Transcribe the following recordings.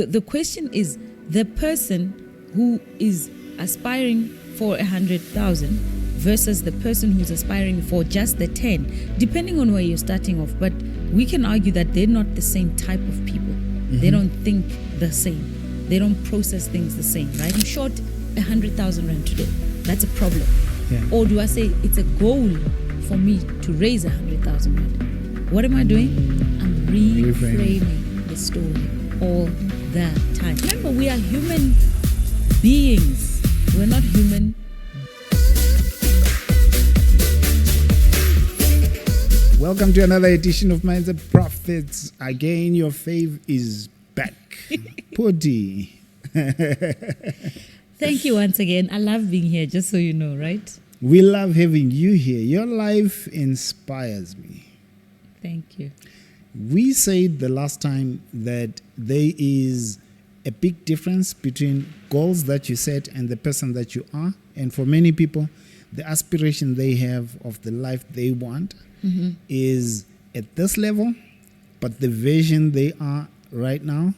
the question is, the person who is aspiring for 100,000 versus the person who's aspiring for just the 10, depending on where you're starting off. But we can argue that they're not the same type of people. They don't think the same. They don't process things the same, right? I'm short 100,000 rand today. That's a problem. Yeah. Or do I say it's a goal for me to raise 100,000 rand? What am I doing? I'm reframing the story all the time. Remember, we are human beings. We're not human. Welcome to another edition of Minds and Profits. Again, your fave is back. Putty. Thank you once again. I love being here, just so you know, right? We love having you here. Your life inspires me. Thank you. We said the last time that there is a big difference between goals that you set and the person that you are. And for many people, the aspiration they have of the life they want is at this level, but the vision they are right now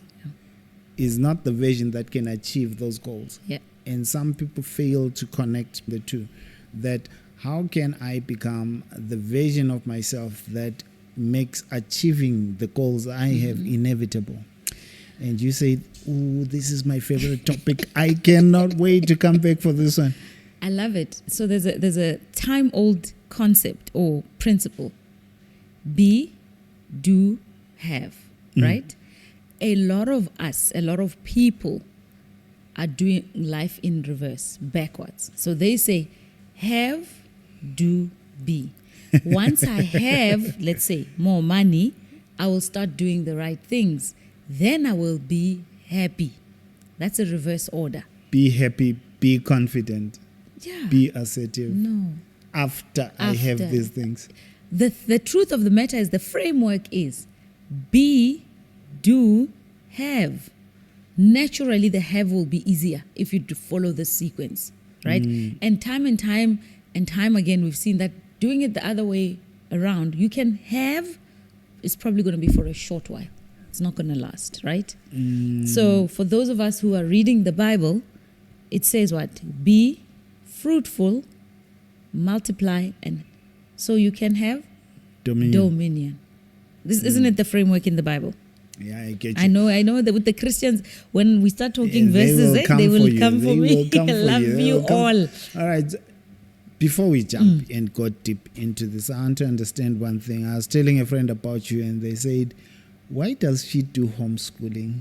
is not the vision that can achieve those goals. Yeah. And some people fail to connect the two. That how can I become the version of myself that makes achieving the goals I have inevitable? And you say, "Oh, this is my favorite topic. I cannot wait to come back for this one." I love it. So there's a time-old concept or principle. Be, do, have, right? A lot of us, a lot of people are doing life in reverse, backwards. So they say, have, do, be. Once I have, let's say, more money, I will start doing the right things. Then I will be happy. That's a reverse order. Be happy, be confident, Yeah. be assertive. No. After I have these things. The truth of the matter is the framework is be, do, have. Naturally, the have will be easier if you follow the sequence, right? And time again, we've seen that doing it the other way around, you can have, it's probably going to be for a short while. It's not going to last, right? So for those of us who are reading the Bible, it says what? Be fruitful, multiply, and so you can have dominion. This isn't it the framework in the Bible? Yeah, I get you. I know that with the Christians, when we start talking Yeah, verses, they will come for me. Will come I for love you all. All right. Before we jump and go deep into this, I want to understand one thing. I was telling a friend about you, and they said, "Why does she do homeschooling?"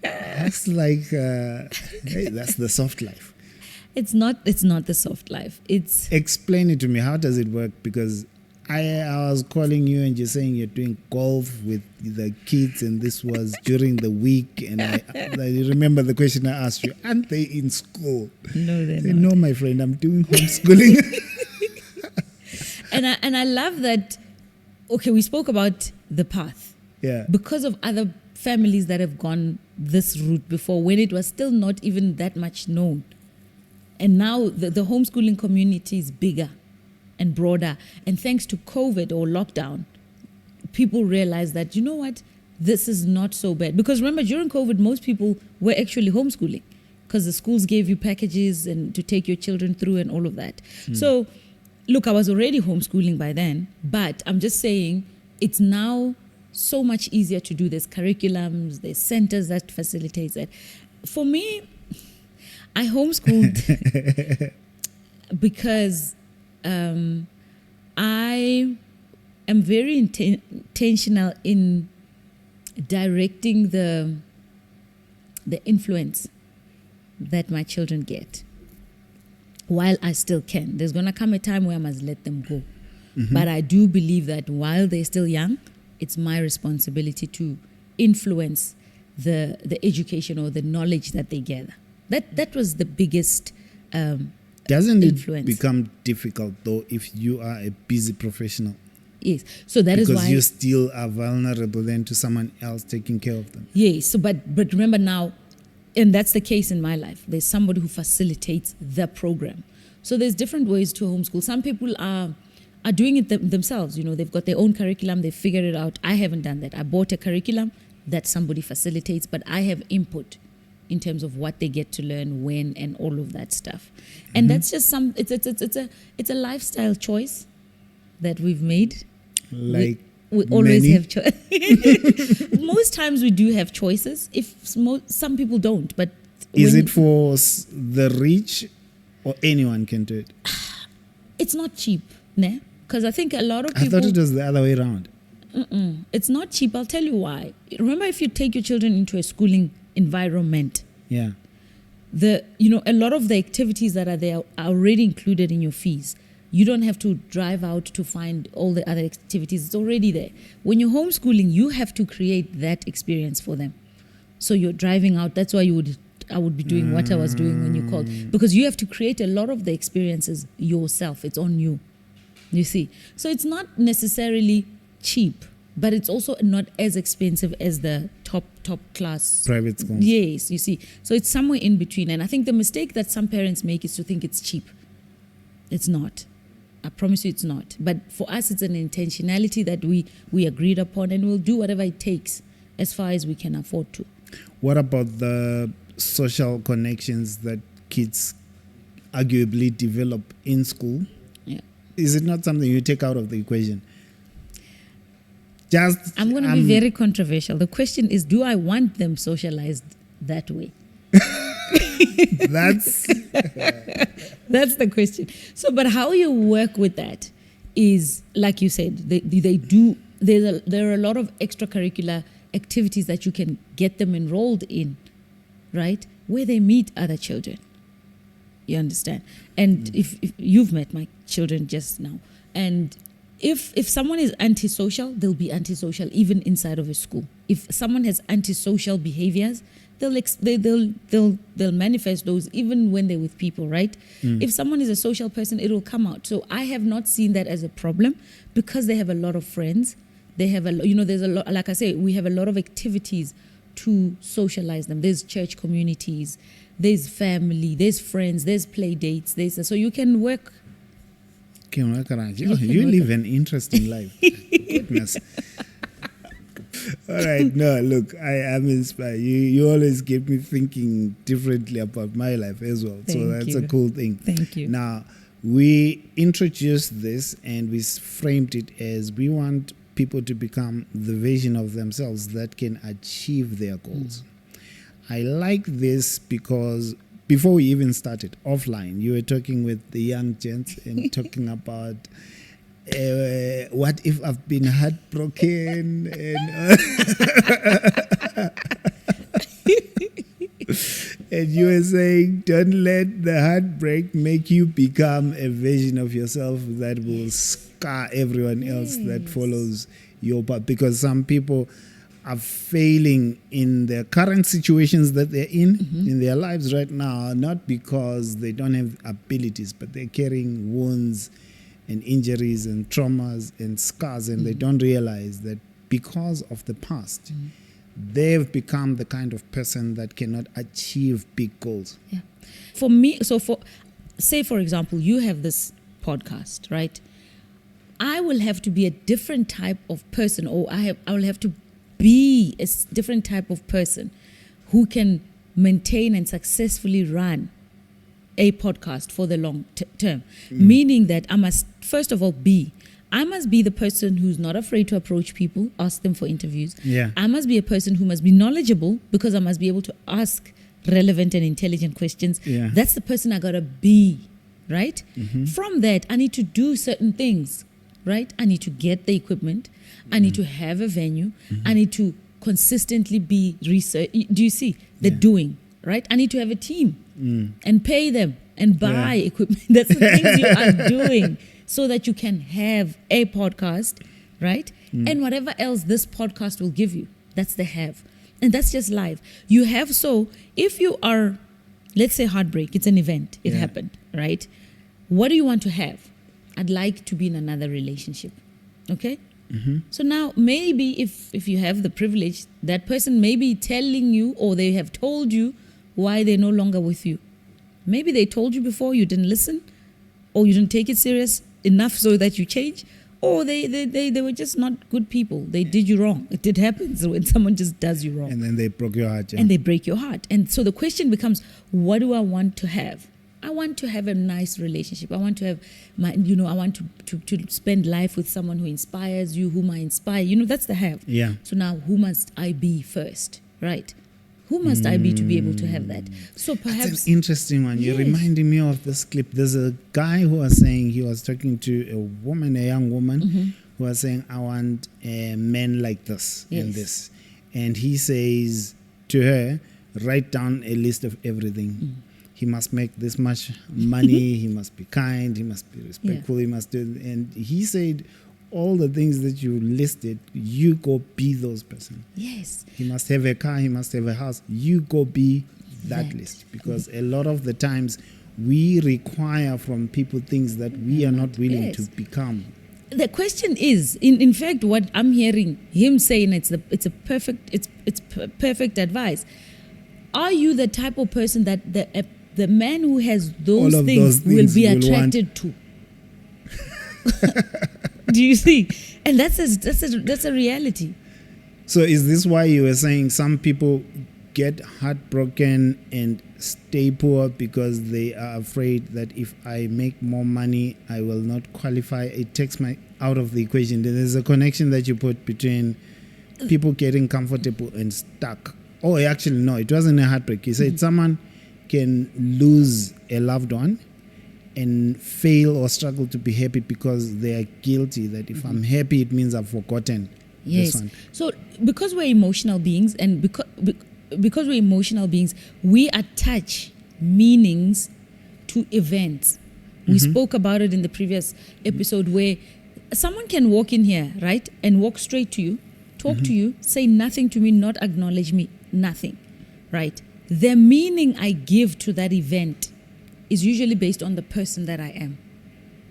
That's like, hey, that's the soft life. It's not the soft life. Explain it to me. How does it work? Because I was calling you and you're saying you're doing golf with the kids, and this was during the week. And I remember the question I asked you: aren't they in school? No, they're Say, not. "No, my friend, I'm doing homeschooling." And I love that. Okay, we spoke about the path. Yeah. Because of other families that have gone this route before, when it was still not even that much known. And now the homeschooling community is bigger and broader. And thanks to COVID or lockdown, people realize that, you know what, this is not so bad. Because remember, during COVID, most people were actually homeschooling because the schools gave you packages and to take your children through and all of that. So, look, I was already homeschooling by then, but I'm just saying it's now so much easier to do. There's curriculums, there's centers that facilitate that. For me, I homeschooled because I am very intentional in directing the influence that my children get while I still can. There's going to come a time where I must let them go. But I do believe that while they're still young, it's my responsibility to influence the education or the knowledge that they gather. That was the biggest Doesn't influence. it become difficult though if you are a busy professional? Yes. So that is why because you still are vulnerable then to someone else taking care of them. Yes. So but remember now, and that's the case in my life. There's somebody who facilitates the program. So there's different ways to homeschool. Some people are doing it themselves. You know, they've got their own curriculum. They figured it out. I haven't done that. I bought a curriculum that somebody facilitates, but I have input in terms of what they get to learn, when, and all of that stuff. And that's just it's a lifestyle choice that we've made. Like we always many? have choice. Most times we do have choices. Some people don't, but is it for the rich, or anyone can do it? It's not cheap, ne? Because I think a lot of people. I thought it was the other way around. It's not cheap. I'll tell you why. Remember, if you take your children into a schooling environment, Yeah. a lot of the activities that are there are already included in your fees. You don't have to drive out to find all the other activities. It's already there. When you're homeschooling, you have to create that experience for them. So you're driving out. That's why I would be doing what I was doing when you called, because you have to create a lot of the experiences yourself. It's on you. You see. So it's not necessarily cheap, but it's also not as expensive as the top class Private schools. Yes, you see. So it's somewhere in between. And I think the mistake that some parents make is to think it's cheap. It's not. I promise you it's not. But for us, it's an intentionality that we agreed upon, and we'll do whatever it takes as far as we can afford to. What about the social connections that kids arguably develop in school? Yeah. Is it not something you take out of the equation? I'm going to be very controversial. The question is, do I want them socialized that way? That's That's the question. So, but how you work with that is, like you said, they do. There are a lot of extracurricular activities that you can get them enrolled in, right? Where they meet other children. You understand? And if you've met my children just now, and if someone is antisocial, they'll be antisocial even inside of a school. If someone has antisocial behaviors, they'll manifest those even when they're with people, right? If someone is a social person, it will come out. So I have not seen that as a problem, because they have a lot of friends. They have there's a lot, like I say, we have a lot of activities to socialize them. There's church communities, there's family, there's friends, there's play dates, so you can work. You live an interesting life. Goodness. All right. No, look, I am inspired. You always get me thinking differently about my life as well. So that's a cool thing. Thank you. Now, we introduced this and we framed it as we want people to become the version of themselves that can achieve their goals. I like this because before we even started offline, you were talking with the young gents and talking about what if I've been heartbroken and and you were saying, don't let the heartbreak make you become a version of yourself that will scar everyone else that follows your path. Because some people are failing in their current situations that they're in their lives right now, not because they don't have abilities, but they're carrying wounds and injuries and traumas and scars, and they don't realize that because of the past, they've become the kind of person that cannot achieve big goals. Yeah. For me, say for example, you have this podcast, right? I will have to be a different type of person, or I will have to be a different type of person who can maintain and successfully run a podcast for the long term. Meaning that I must, first of all, I must be the person who's not afraid to approach people, ask them for interviews. Yeah. I must be a person who must be knowledgeable, because I must be able to ask relevant and intelligent questions. Yeah. That's the person I gotta be, right? From that, I need to do certain things, right? I need to get the equipment. I need to have a venue. I need to consistently be research. Do you see the doing, right? I need to have a team and pay them and buy equipment. That's the things you are doing so that you can have a podcast, right? And whatever else this podcast will give you, that's the have. And that's just life. You have, so if you are, let's say Heartbreak, it's an event, it happened, right? What do you want to have? I'd like to be in another relationship, okay? So now maybe if you have the privilege, that person may be telling you, or they have told you why they're no longer with you. Maybe they told you before, you didn't listen, or you didn't take it serious enough so that you change, Or they were just not good people. They did you wrong. It happens when someone just does you wrong. And then they broke your heart. Yeah. And they break your heart. And so the question becomes, what do I want to have? I want to have a nice relationship. I want to have I want to spend life with someone who inspires you, whom I inspire. That's the have. Yeah. So now who must I be first? Right? Who must I be to be able to have that? So perhaps that's an interesting one. You're Yes. reminding me of this clip. There's a guy who was saying, he was talking to a young woman, who was saying, I want men like this and Yes. this. And he says to her, write down a list of everything. He must make this much money. He must be kind. He must be respectful. He must do. And he said, all the things that you listed, you go be those person. yes. He must have a car. He must have a house. You go be that That. list. Because a lot of the times we require from people things that we are not willing Yes. to become. The question is, in fact, what I'm hearing him saying, it's perfect advice. Are you the type of person that the man who has those All of things, those things will be will want- attracted to? Do you see? And that's a reality. So is this why you were saying some people get heartbroken and stay poor because they are afraid that if I make more money, I will not qualify? It takes my out of the equation. There's a connection that you put between people getting comfortable and stuck. Oh, actually, no, it wasn't a heartbreak. You said someone can lose a loved one and fail or struggle to be happy because they are guilty that if I'm happy, it means I've forgotten this Yes. one. So because we're emotional beings, and because we're emotional beings, we attach meanings to events. We spoke about it in the previous episode, where someone can walk in here, right, and walk straight to you, talk to you, say nothing to me, not acknowledge me, nothing, right? The meaning I give to that event is usually based on the person that I am,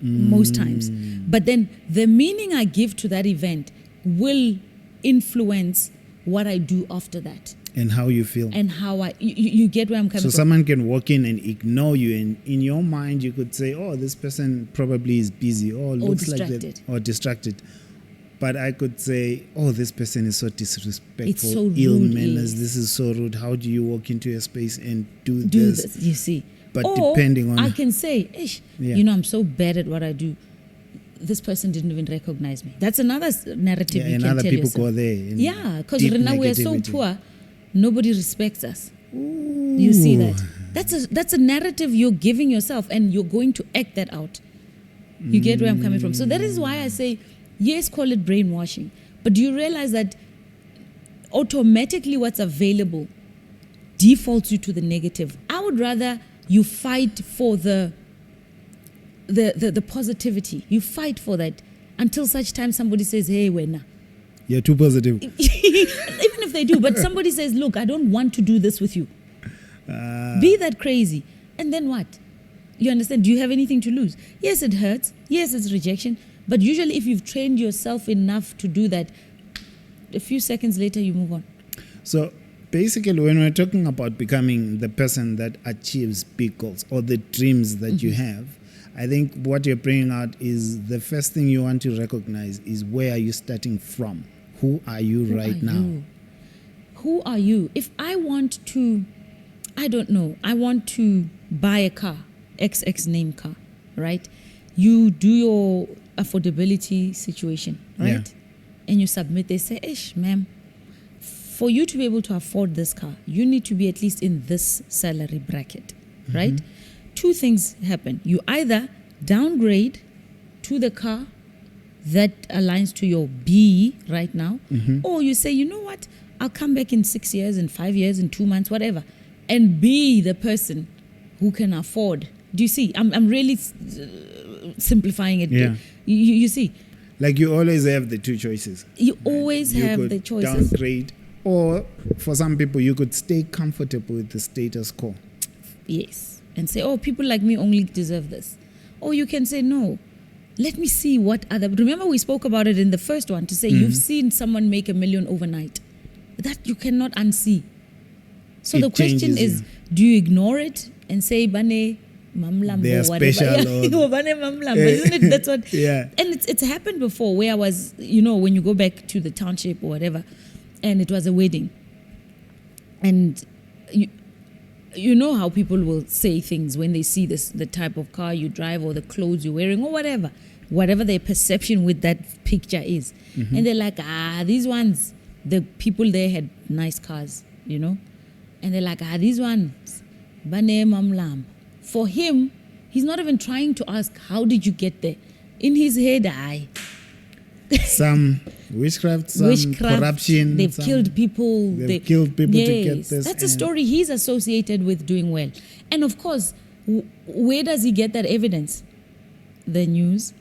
most times. But then the meaning I give to that event will influence what I do after that, And how you feel. and how you get where I'm coming So from. someone can walk in and ignore you, and in your mind you could say, oh, this person probably is busy, or looks like that, distracted. or distracted. But I could say, oh, this person is so disrespectful, It's so ill rude, manners, yes. This is so rude. How do you walk into a space and do Do this? this, you see. But Or depending on- I can say, Ish, Yeah. I'm so bad at what I do. This person didn't even recognize me. That's another narrative Yeah, you and can other tell people yourself. go there. and Yeah, because deep now we are so negativity. poor, nobody respects us. You see that? That's a narrative you're giving yourself, and you're going to act that out. You get where I'm coming from? So that is why I say, yes, call it brainwashing. But do you realize that automatically what's available defaults you to the negative? I would rather you fight for the positivity. You fight for that until such time somebody says, hey, wena. You're too positive. Even if they do, but somebody says, look, I don't want to do this with you. Be that crazy. And then what? You understand? Do you have anything to lose? Yes, it hurts. Yes, it's rejection. But usually if you've trained yourself enough to do that, a few seconds later you move on. So basically, when we're talking about becoming the person that achieves big goals or the dreams that you have, I think what you're bringing out is the first thing you want to recognize is where are you starting from? Who are you Who right are now? you? Who are you? If I want to, I don't know, I want to buy a car, XX name car, right? You do your affordability situation, right? Yeah. And you submit, they say, ish, ma'am, for you to be able to afford this car, you need to be at least in this salary bracket, right? Two things happen. You either downgrade to the car that aligns to your B right now, or you say, you know what, I'll come back in 6 years, in 5 years, in 2 months, whatever, and be the person who can afford. Do you see? I'm really simplifying it. Yeah. You see, Like you always have the two choices. you always You have could the choices. downgrade, or for some people, you could stay comfortable with the status quo. Yes. And say, oh, people like me only deserve this. Or you can say, no, let me see what other. Remember, we spoke about it in the first one to say you've seen someone make $1 million overnight. That you cannot unsee. So It the question changes is, you. do you ignore it and say, Bane, Mamlambo, they are whatever. special. Or, Mamlambo, isn't it? That's what. yeah. And it's happened before where I was, when you go back to the township or whatever, and it was a wedding. And you know how people will say things when they see the type of car you drive or the clothes you're wearing or whatever their perception with that picture is. Mm-hmm. And they're like, these ones, the people there had nice cars, And they're like, these ones, bane mamlam. For him, he's not even trying to ask, how did you get there? In his head, some witchcraft, some corruption. They've killed people. They've killed people to get this. That's a story he's associated with doing well. And of course, where does he get that evidence? The news.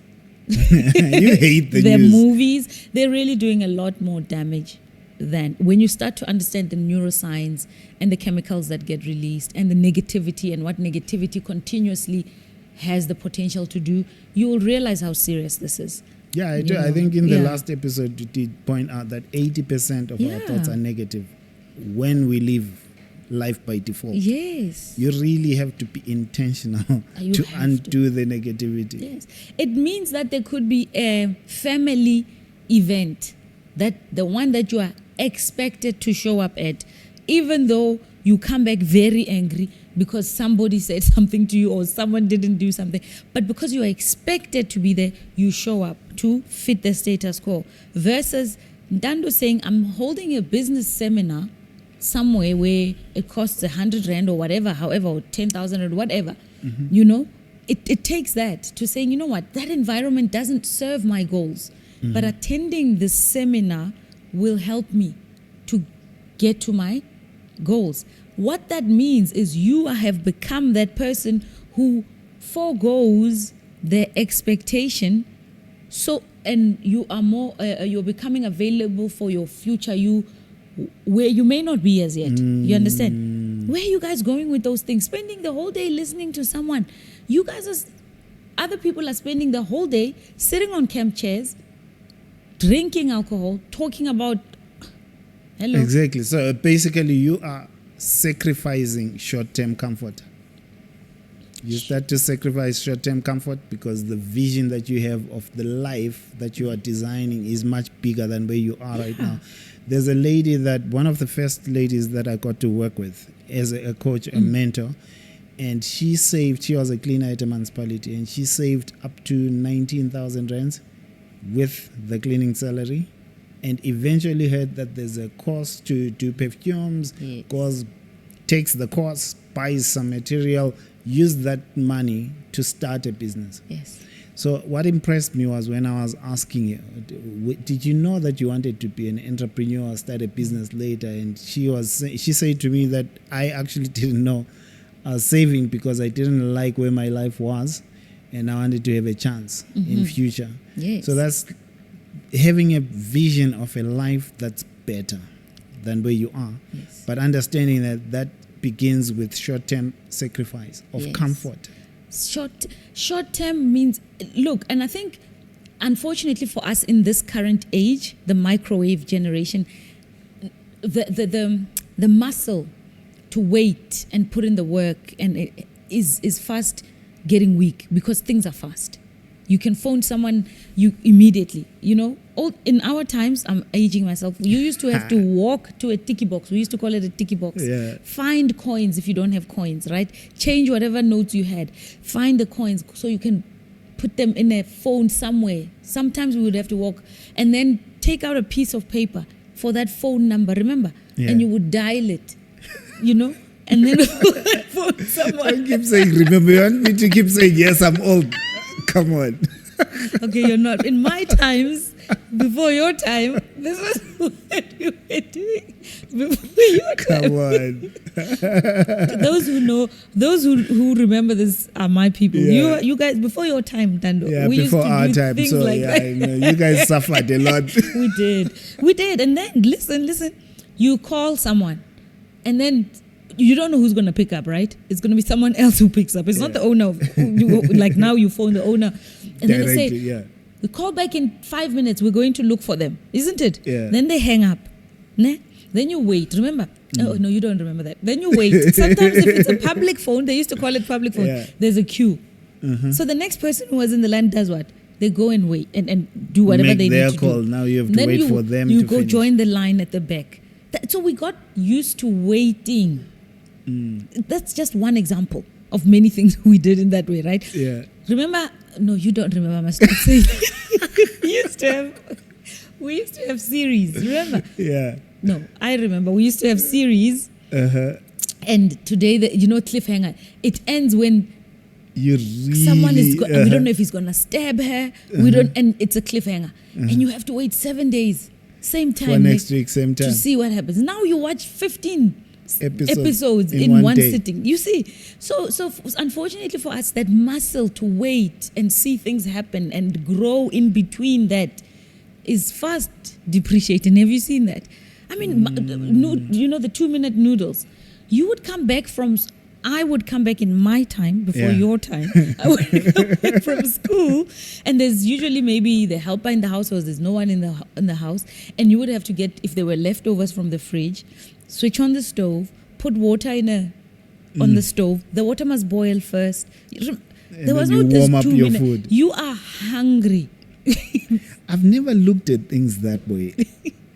You hate the news. The news. Movies. They're really doing a lot more damage than when you start to understand the neuroscience and the chemicals that get released and the negativity and what negativity continuously has the potential to do. You will realize how serious this is. Yeah, I do. I think in the last episode, you did point out that 80% of our thoughts are negative when we live life by default. Yes. You really have to be intentional to undo the negativity. Yes. It means that there could be a family event, that the one that you are expected to show up at, even though you come back very angry because somebody said something to you or someone didn't do something. But because you are expected to be there, you show up to fit the status quo. Versus Dando saying, I'm holding a business seminar somewhere where it costs 100 Rand or whatever, however, or 10,000 or whatever. Mm-hmm. It takes that to saying, you know what, that environment doesn't serve my goals. Mm-hmm. But attending this seminar will help me to get to my goals. What that means is you have become that person who forgoes their expectation. So, and you are more, you're becoming available for your future you, where you may not be as yet. You understand? Where are you guys going with those things? Spending the whole day listening to someone. You guys other people are spending the whole day sitting on camp chairs, drinking alcohol, talking about, hello. Exactly. So basically you are sacrificing short-term comfort. You start to sacrifice short-term comfort because the vision that you have of the life that you are designing is much bigger than where you are right now. There's a lady one of the first ladies that I got to work with as a coach, a mentor, and she was a cleaner at a municipality, and she saved up to 19,000 rands with the cleaning salary, and eventually heard that there's a course to do perfumes, takes the course, buys some material, use that money to start a business. Yes. So what impressed me was when I was asking you, did you know that you wanted to be an entrepreneur or start a business later? And she said to me that I actually didn't know. I was saving because I didn't like where my life was, and I wanted to have a chance in future. Yes. So that's having a vision of a life that's better than where you are. Yes. But understanding that begins with short-term sacrifice of comfort. Short term means, look, and I think unfortunately for us in this current age, the microwave generation, the muscle to wait and put in the work and it is fast getting weak because things are fast. You can phone someone immediately, in our times, I'm aging myself. You used to have to walk to a tiki box. We used to call it a tiki box. Yeah. Find coins if you don't have coins, right? Change whatever notes you had. Find the coins so you can put them in a phone somewhere. Sometimes we would have to walk and then take out a piece of paper for that phone number, remember? Yeah. And you would dial it, and then phone someone. I keep saying, remember, you want me to keep saying, yes, I'm old. Come on. Okay, you're not. In my times, before your time, this was what you were doing. Before your time. Come on. Those who know, those who remember this are my people. Yeah. You guys, before your time, Dando. Yeah, we before used to our do time. things So, like that. I know. You guys suffered a lot. We did. And then, listen. You call someone, and then you don't know who's going to pick up, right? It's going to be someone else who picks up. It's not the owner. Like now you phone the owner. And then they say, we call back in 5 minutes. We're going to look for them. Isn't it? Yeah. Then they hang up. Ne? Then you wait. Remember? Oh, no, you don't remember that. Then you wait. Sometimes if it's a public phone, they used to call it public phone, Yeah. there's a queue. So the next person who was in the line does what? They go and wait and do whatever Make they their need to call. do. Now you have to Then wait for them you to go finish. join the line at the back. So we got used to waiting. That's just one example of many things we did in that way, right? Yeah. Remember? No, you don't remember. I must not say. We used to have series. Remember? Yeah. No, I remember. We used to have series. Uh-huh. And today, cliffhanger. It ends when You really... someone is. We don't know if he's gonna stab her. We don't, and it's a cliffhanger. And you have to wait 7 days, same time For next week, same time. to see what happens. Now you watch 15 episodes in one one day. sitting. You see, so unfortunately for us, that muscle to wait and see things happen and grow in between that is fast depreciating. Have you seen that? I mean, the 2-minute noodles. You would come back from. I would come back in my time before Yeah. your time. I would come back from school, and there's usually maybe the helper in the house, or there's no one in the house, and you would have to get, if there were leftovers from the fridge, switch on the stove, put water on the stove. The water must boil first. There was no you this warm up 2 your minute. food. You are hungry. I've never looked at things that way.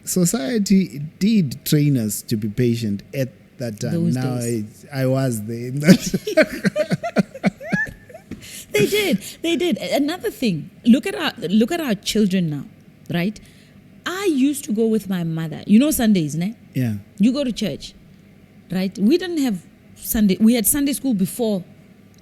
Society did train us to be patient at that time. Those now days. I was there. In that. They did. Another thing. Look at our children now, right? I used to go with my mother. You know Sundays, ne? Yeah. You go to church, right? We didn't have Sunday. We had Sunday school before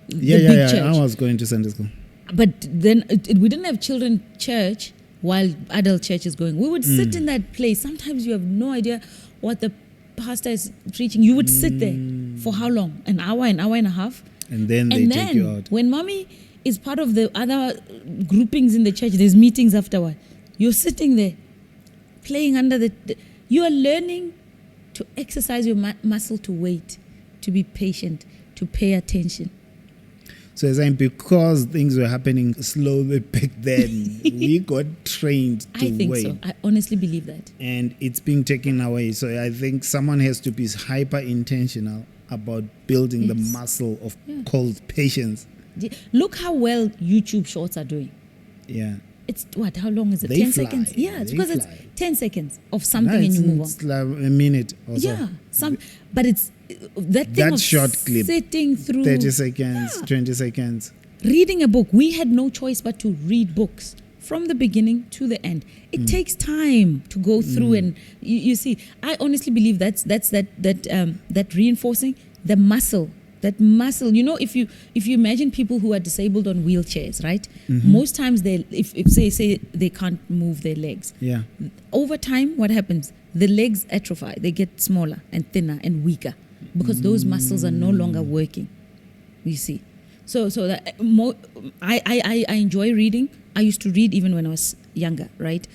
the big church. I was going to Sunday school. But then we didn't have children church while adult church is going. We would sit in that place. Sometimes you have no idea what the pastor is preaching. You would sit there for how long? An hour and a half? And then they take you out. When mommy is part of the other groupings in the church, there's meetings afterward. You're sitting there, playing under you are learning to exercise your muscle to wait, to be patient, to pay attention. So as I'm because things were happening slowly back then, we got trained to I think wait. so. I honestly believe that. And it's being taken away. So I think someone has to be hyper intentional about building the muscle of called patience. Look how well YouTube shorts are doing. Yeah. It's what? How long is it? They 10 fly. seconds? Yeah, it's They because it's fly. 10 seconds of something and you move on. It's like a minute or so. Yeah, but it's that thing That of short clip, sitting through 30 seconds, 20 seconds. reading a book. We had no choice but to read books from the beginning to the end. It takes time to go through, and you see. I honestly believe that's that reinforcing the muscle. That muscle, if you imagine people who are disabled on wheelchairs, right? Most times if say they can't move their legs. Yeah. Over time, what happens? The legs atrophy. They get smaller and thinner and weaker because those muscles are no longer working. You see, so that I enjoy reading. I used to read even when I was younger, right?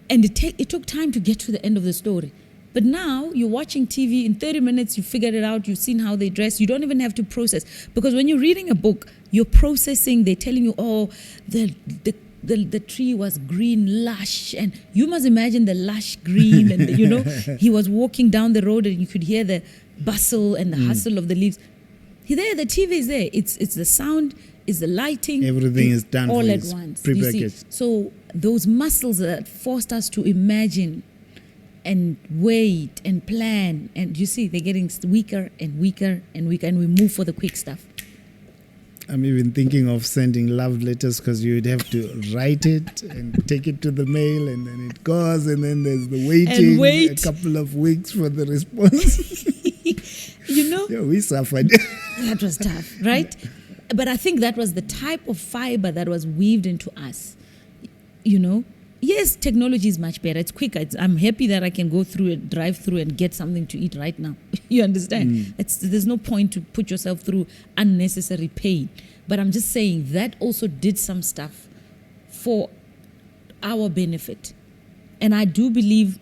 And it took time to get to the end of the story. But now you're watching TV, in 30 minutes you figured it out, you've seen how they dress, you don't even have to process. Because when you're reading a book, you're processing, they're telling you, oh, the tree was green, lush, and you must imagine the lush green, and he was walking down the road and you could hear the bustle and the hustle of the leaves. The TV is there, it's the sound, it's the lighting. Everything is done all for at you, once. You see? prepackaged. So those muscles that forced us to imagine and wait and plan, and you see they're getting weaker and weaker and weaker, and we move for the quick stuff. I'm even thinking of sending love letters because you'd have to write it and take it to the mail, and then it goes, and then there's the waiting, wait. a couple of weeks for the response. Yeah, we suffered. That was tough, right? But I think that was the type of fiber that was weaved into us. Yes, technology is much better. It's quicker. I'm happy that I can go through and drive through and get something to eat right now. You understand? There's no point to put yourself through unnecessary pain. But I'm just saying that also did some stuff for our benefit. And I do believe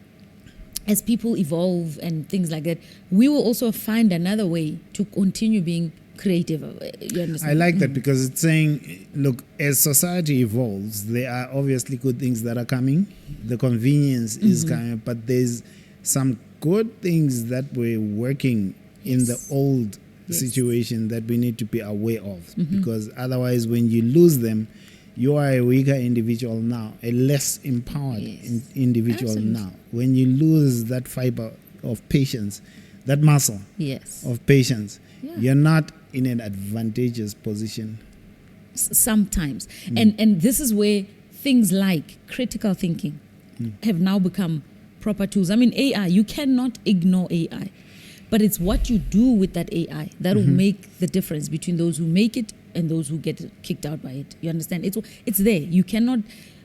as people evolve and things like that, we will also find another way to continue being creative. You understand? I like that because it's saying, look, as society evolves, there are obviously good things that are coming. The convenience is coming, but there's some good things that were working in the old situation that we need to be aware of, because otherwise when you lose them, you are a weaker individual now, a less empowered individual now. When you lose that fiber of patience, that muscle of patience, you're not in an advantageous position. Sometimes. And this is where things like critical thinking have now become proper tools. I mean, AI, you cannot ignore AI. But it's what you do with that AI that will make the difference between those who make it and those who get kicked out by it. You understand? It's there. You cannot.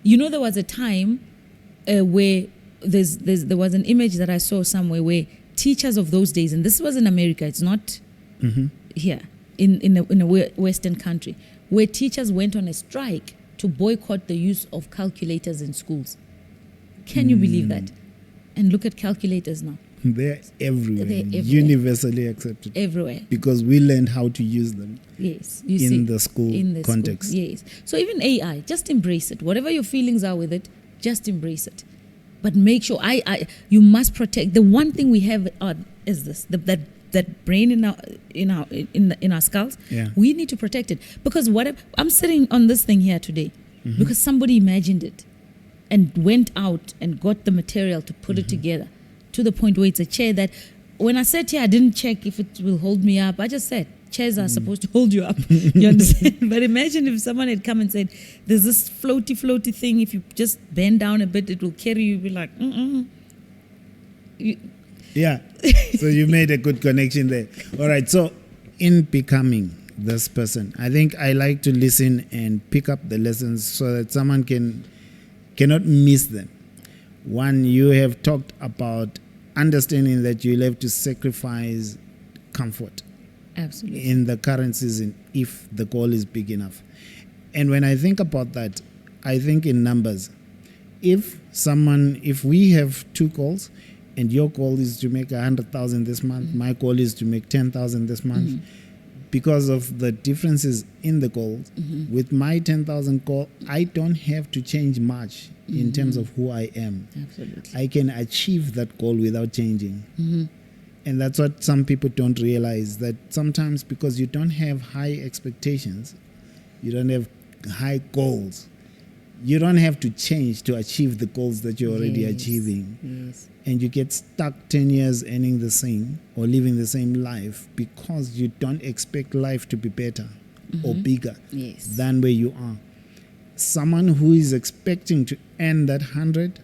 You know, there was a time where there was an image that I saw somewhere where teachers of those days, and this was in America. It's not here in a Western country, where teachers went on a strike to boycott the use of calculators in schools. Can you believe that? And look at calculators now. They're everywhere, universally accepted. Everywhere. Because we learned how to use them. Yes. The school context. Yes. So even AI, just embrace it. Whatever your feelings are with it, just embrace it. But make sure you must protect. The one thing we have is this, that brain in our skulls. Yeah. We need to protect it, because I'm sitting on this thing here today because somebody imagined it and went out and got the material to put it together, to the point where it's a chair that when I sat here, I didn't check if it will hold me up. I just said, chairs are supposed to hold you up. You understand? But imagine if someone had come and said, there's this floaty thing. If you just bend down a bit, it will carry you. You'll be like, Yeah. So you made a good connection there. All right. So in becoming this person, I think I like to listen and pick up the lessons so that someone cannot miss them. One, you have talked about understanding that you'll have to sacrifice comfort. Absolutely. In the current season, if the goal is big enough. And when I think about that, I think in numbers. If we have 2 goals, and your goal is to make 100,000 this month, my goal is to make 10,000 this month, because of the differences in the goals, with my 10,000 goal, I don't have to change much in terms of who I am. Absolutely. I can achieve that goal without changing. And that's what some people don't realize, that sometimes because you don't have high expectations, you don't have high goals, you don't have to change to achieve the goals that you're already achieving. Yes. And you get stuck 10 years earning the same or living the same life because you don't expect life to be better or bigger than where you are. Someone who is expecting to earn that 100,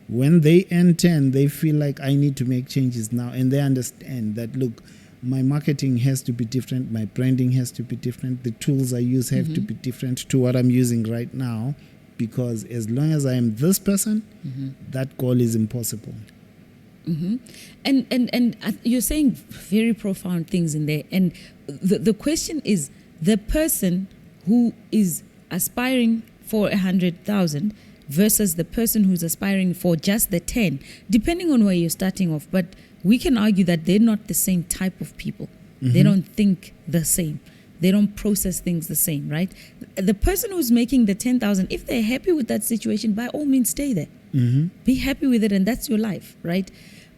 when they earn 10, they feel like I need to make changes now. And they understand that, look, my marketing has to be different. My branding has to be different. The tools I use have to be different to what I'm using right now. Because as long as I am this person, that goal is impossible. And you're saying very profound things in there. And the question is, the person who is aspiring for 100,000 versus the person who's aspiring for just the 10, depending on where you're starting off. But we can argue that they're not the same type of people. They don't think the same. They don't process things the same, right? The person who's making the 10,000, if they're happy with that situation, by all means, stay there. Be happy with it, and that's your life, right?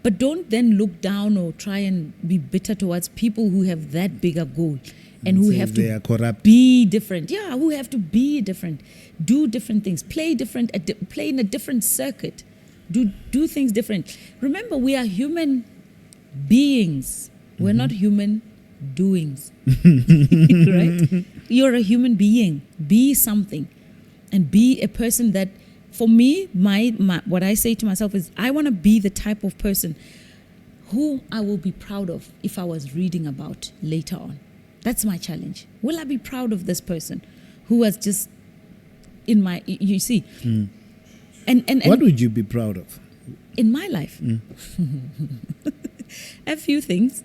But don't then look down or try and be bitter towards people who have that bigger goal and who have they to are corrupt. Be different. Yeah, who have to be different, do different things, play different, play in a different circuit, do things different. Remember, we are human beings. We're not human doings. Right? You're a human being. Be something, and be a person that, for me, my what I say to myself is, I want to be the type of person who I will be proud of if I was reading about later on. That's my challenge. Will I be proud of this person who was just in my, you see? And what would you be proud of? In my life? A few things.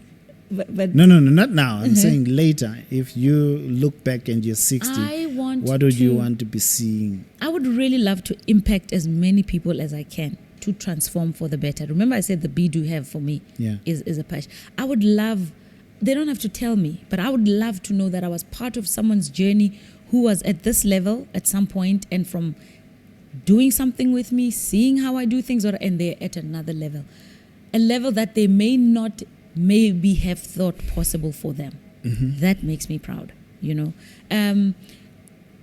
But No, not now. I'm saying later. If you look back and you're 60, what would you want to be seeing? I would really love to impact as many people as I can to transform for the better. Remember I said the be do have for me is a passion. I would love, they don't have to tell me, but I would love to know that I was part of someone's journey who was at this level at some point, and from doing something with me, seeing how I do things, and they're at another level. a level that they may not maybe have thought possible for them. That makes me proud, you know. And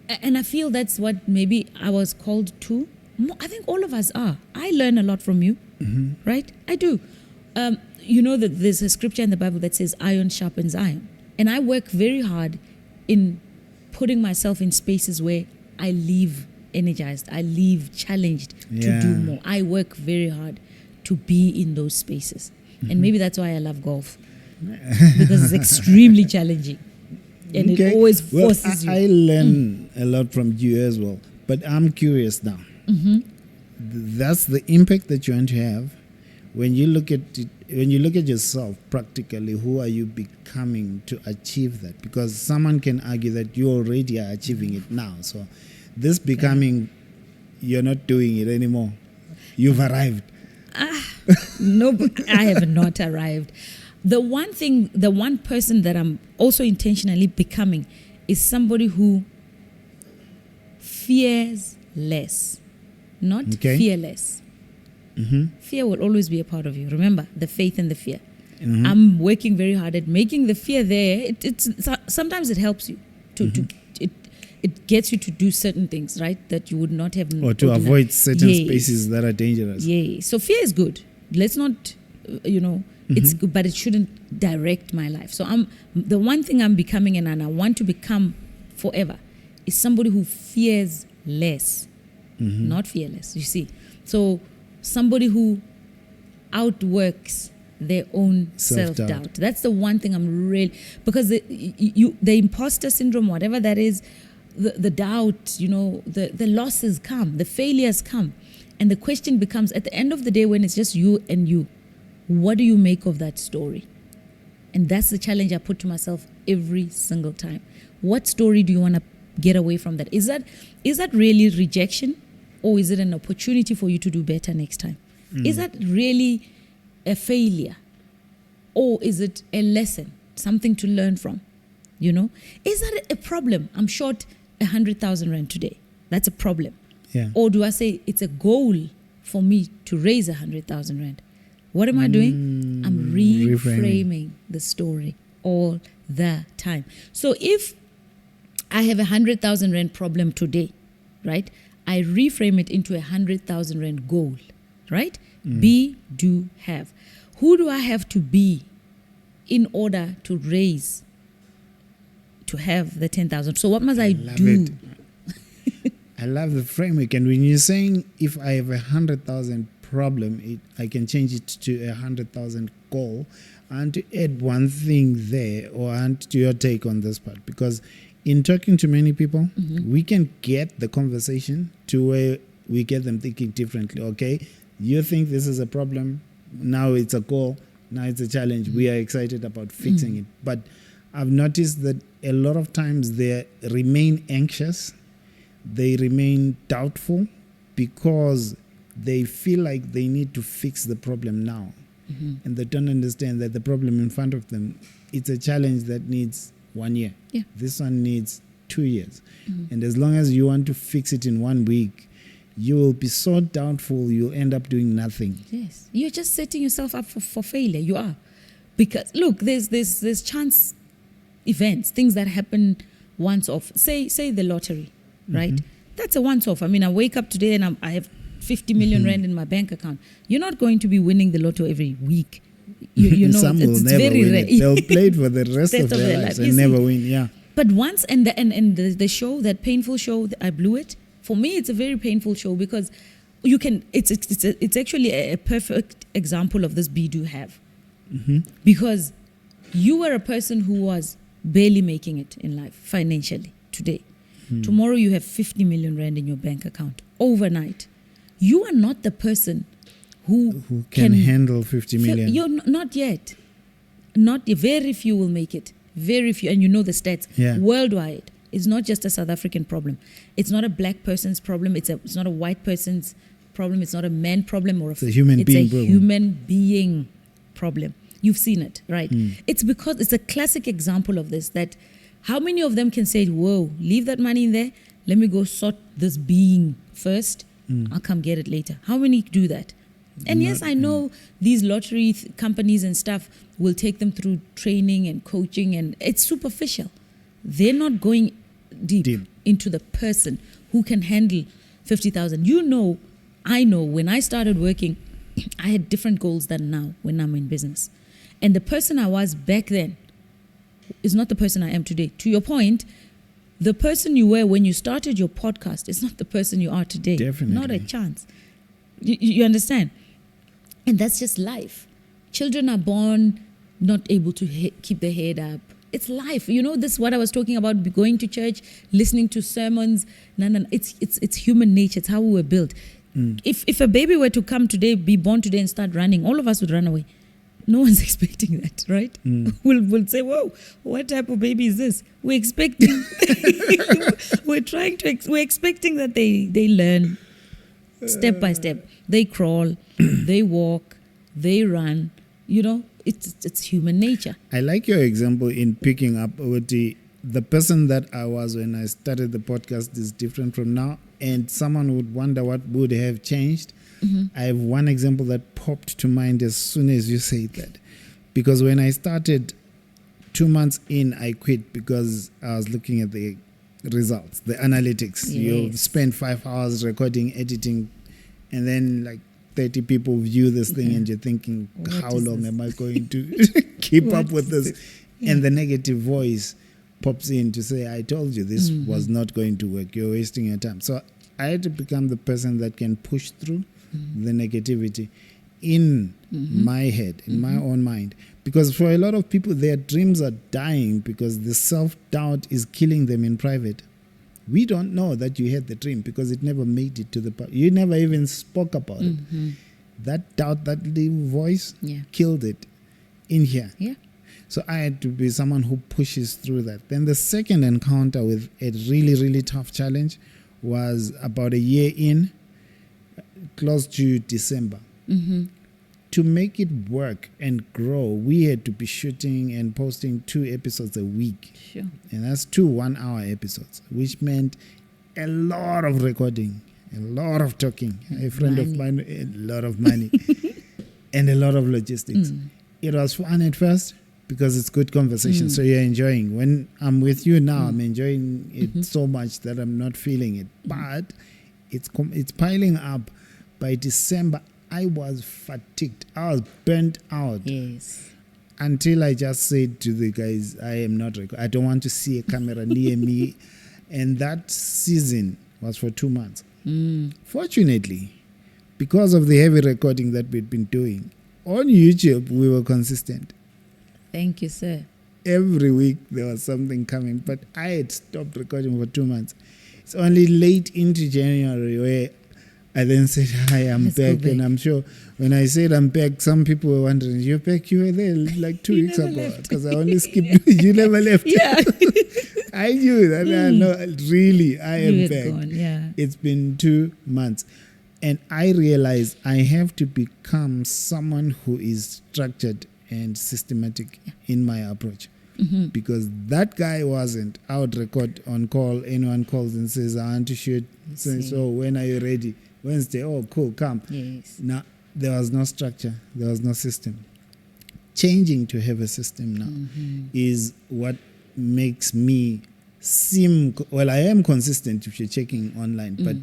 I feel that's what maybe I was called to. I think all of us are. I learn a lot from you, right? I do. You know that there's a scripture in the Bible that says iron sharpens iron. And I work very hard in putting myself in spaces where I leave energized, I leave challenged to do more. I work very hard to be in those spaces. And maybe that's why I love golf. Because it's extremely challenging. And it always forces you. I learn a lot from you as well. But I'm curious now. That's the impact that you want to have. When you look at it, when you look at yourself practically, who are you becoming to achieve that? Because someone can argue that you already are achieving it now. So this becoming, you're not doing it anymore. You've arrived. No, I have not arrived. The one person that I'm also intentionally becoming is somebody who fears less, not fearless. Fear will always be a part of you. Remember, the faith and the fear. I'm working very hard at making the fear there. Sometimes it helps you it gets you to do certain things, right, that you would not have. Or to avoid certain spaces that are dangerous. Yeah. So fear is good. Let's not, it's good, but it shouldn't direct my life. So the one thing I'm becoming, and I want to become forever, is somebody who fears less, not fearless. You see, so somebody who outworks their own self-doubt. That's the one thing I'm really, because the imposter syndrome, whatever that is, the doubt, the losses come, the failures come. And the question becomes, at the end of the day, when it's just you and you, what do you make of that story? And that's the challenge I put to myself every single time. What story do you want to get away from that? Is that really rejection? Or is it an opportunity for you to do better next time? Is that really a failure? Or is it a lesson, something to learn from? Is that a problem? I'm short 100,000 rand today. That's a problem. Yeah. Or do I say it's a goal for me to raise 100,000 rand? What am I doing? I'm reframing the story all the time. So if I have 100,000 rand problem today, right? I reframe it into 100,000 rand goal, right? Be, do, have. Who do I have to be in order to raise, to have the 10,000? So what must I do? I love the framework. And when you're saying if I have 100,000 problem, I can change it to 100,000 goal. And to add one thing there, or and to your take on this part, because in talking to many people, we can get the conversation to where we get them thinking differently. Okay, you think this is a problem, now it's a goal, now it's a challenge. We are excited about fixing it. But I've noticed that a lot of times they remain anxious, they remain doubtful because they feel like they need to fix the problem now. And they don't understand that the problem in front of them, it's a challenge that needs 1 year. Yeah. This one needs 2 years. And as long as you want to fix it in 1 week, you will be so doubtful you'll end up doing nothing. Yes. You're just setting yourself up for failure. You are. Because look, there's chance events, things that happen once off. Say the lottery, right? That's a once off. I mean, I wake up today and I have 50 million rand in my bank account. You're not going to be winning the lotto every week. You know, Some will it's never very win rare. it. They'll play it for the rest of their lives and never win. Yeah. But once, and the show, that painful show, I blew it. For me, it's a very painful show because you can. It's actually a perfect example of this be do have, because you were a person who was barely making it in life financially today. Tomorrow you have 50 million rand in your bank account overnight. You are not the person who can handle 50 million. You're not yet. Not very few will make it. Very few, and you know the stats. Yeah. Worldwide, it's not just a South African problem. It's not a black person's problem. It's not a white person's problem. It's not a man problem or it's a human being problem. Human being problem. You've seen it, right? It's because it's a classic example of this. That how many of them can say, "Whoa, leave that money in there. Let me go sort this being first. I'll come get it later." How many do that? And yes, I know these lottery companies and stuff will take them through training and coaching, and it's superficial. They're not going deep into the person who can handle 50,000. You know, I know when I started working, I had different goals than now when I'm in business. And the person I was back then is not the person I am today. To your point, the person you were when you started your podcast is not the person you are today. Definitely. Not a chance. You understand? And that's just life. Children are born not able to keep their head up. It's life. You know, this is what I was talking about, going to church, listening to sermons. No. It's human nature. It's how we were built. If a baby were to come today, be born today and start running, all of us would run away. No one's expecting that, right? We'll say, whoa, what type of baby is this? We're expecting, we're expecting that they learn step by step. They crawl, they walk, they run. You know, it's human nature. I like your example in picking up with the person that I was when I started the podcast is different from now. And someone would wonder what would have changed. I have one example that popped to mind as soon as you said that. Because when I started 2 months in, I quit because I was looking at the results, the analytics. Yes. You spend 5 hours recording, editing, and then like 30 people view this thing and you're thinking, how long am I going to keep up with this? And the negative voice pops in to say, I told you this was not going to work. You're wasting your time. So I had to become the person that can push through the negativity in my head, in my own mind. Because for a lot of people, their dreams are dying because the self-doubt is killing them in private. We don't know that you had the dream because it never made it to the part. You never even spoke about it. That doubt, that little voice killed it in here. Yeah. So I had to be someone who pushes through that. Then the second encounter with a really, really tough challenge was about a year in, close to December. To make it work and grow, we had to be shooting and posting 2 episodes a week. Sure. And that's 2 one-hour episodes, which meant a lot of recording, a lot of talking. A friend of mine, a lot of money, and a lot of logistics. It was fun at first because it's good conversation, so you're enjoying. When I'm with you now, I'm enjoying it so much that I'm not feeling it. But it's piling up. By December, I was fatigued. I was burnt out. Yes. Until I just said to the guys, I don't want to see a camera near me. And that season was for 2 months. Fortunately, because of the heavy recording that we'd been doing, on YouTube, we were consistent. Thank you, sir. Every week there was something coming, but I had stopped recording for 2 months. It's only late into January where I then said, hi, I'm back. And I'm sure when I said I'm back, some people were wondering, you're back? You were there like 2 weeks ago. Because I only skipped. You never left. Yeah. I knew that. No, really, I am back. Gone, yeah. It's been 2 months. And I realized I have to become someone who is structured and systematic in my approach. Because that guy wasn't. I would record on call. Anyone calls and says, I want to shoot. So when are you ready? Wednesday. Oh, cool, come. Yes. Now, there was no structure. There was no system. Changing to have a system now is what makes me seem... Well, I am consistent if you're checking online, but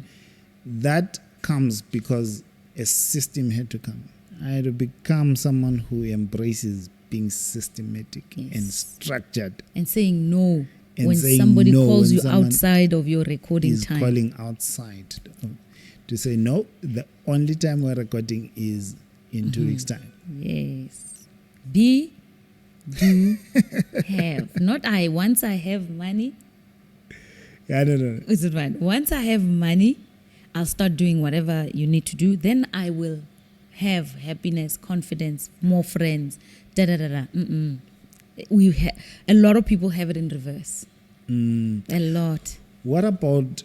that comes because a system had to come. I had to become someone who embraces being systematic and structured. And saying no and when saying somebody no calls when you outside of your recording is time. Calling outside. To say, no, the only time we're recording is in 2 weeks' time. Yes. Be, do, have. Not I. Once I have money. I don't know. Is it right? Once I have money, I'll start doing whatever you need to do. Then I will have happiness, confidence, more friends, da-da-da-da. A lot of people have it in reverse. A lot. What about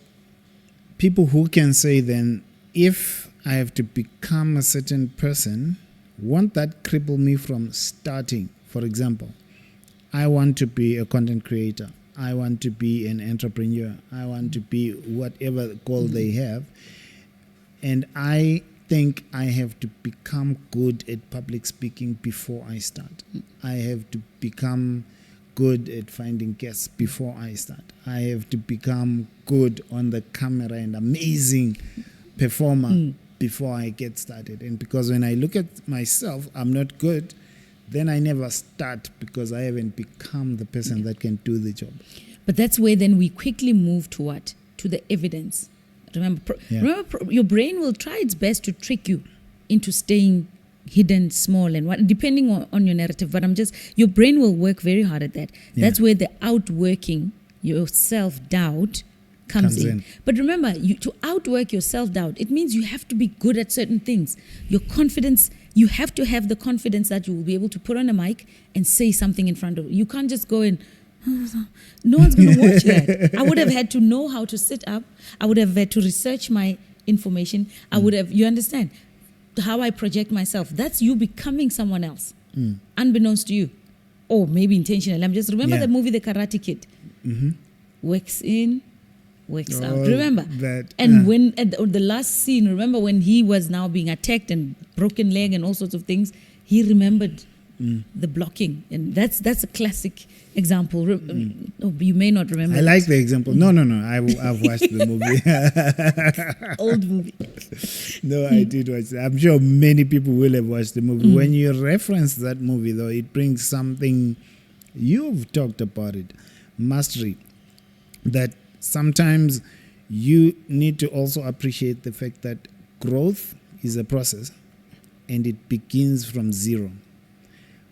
people who can say then, if I have to become a certain person, won't that cripple me from starting? For example, I want to be a content creator. I want to be an entrepreneur. I want to be whatever goal they have. And I think I have to become good at public speaking before I start. I have to become good at finding guests before I start. I have to become good on the camera and amazing performer before I get started. And because when I look at myself, I'm not good, then I never start because I haven't become the person that can do the job. But that's where then we quickly move to what? To the evidence. Remember, your brain will try its best to trick you into staying hidden, small, and what, depending on your narrative. But your brain will work very hard at that. Yeah. That's where the outworking your self-doubt comes in. But remember, to outwork your self-doubt, it means you have to be good at certain things. Your confidence, you have to have the confidence that you will be able to put on a mic and say something in front of you. You can't just go in. No one's going to watch that. I would have had to know how to sit up. I would have had to research my information. I would have, you understand, how I project myself. That's you becoming someone else, unbeknownst to you. Or maybe intentionally. I'm just, remember the movie The Karate Kid? Works in, works out. Remember? That, and when, at the last scene, remember when he was now being attacked and broken leg and all sorts of things, he remembered the blocking. And that's a classic example. You may not remember. I like the example. No. I've watched the movie. Old movie. No, I did watch it. I'm sure many people will have watched the movie. When you reference that movie, though, it brings something, you've talked about it, mastery, that sometimes you need to also appreciate the fact that growth is a process and it begins from zero.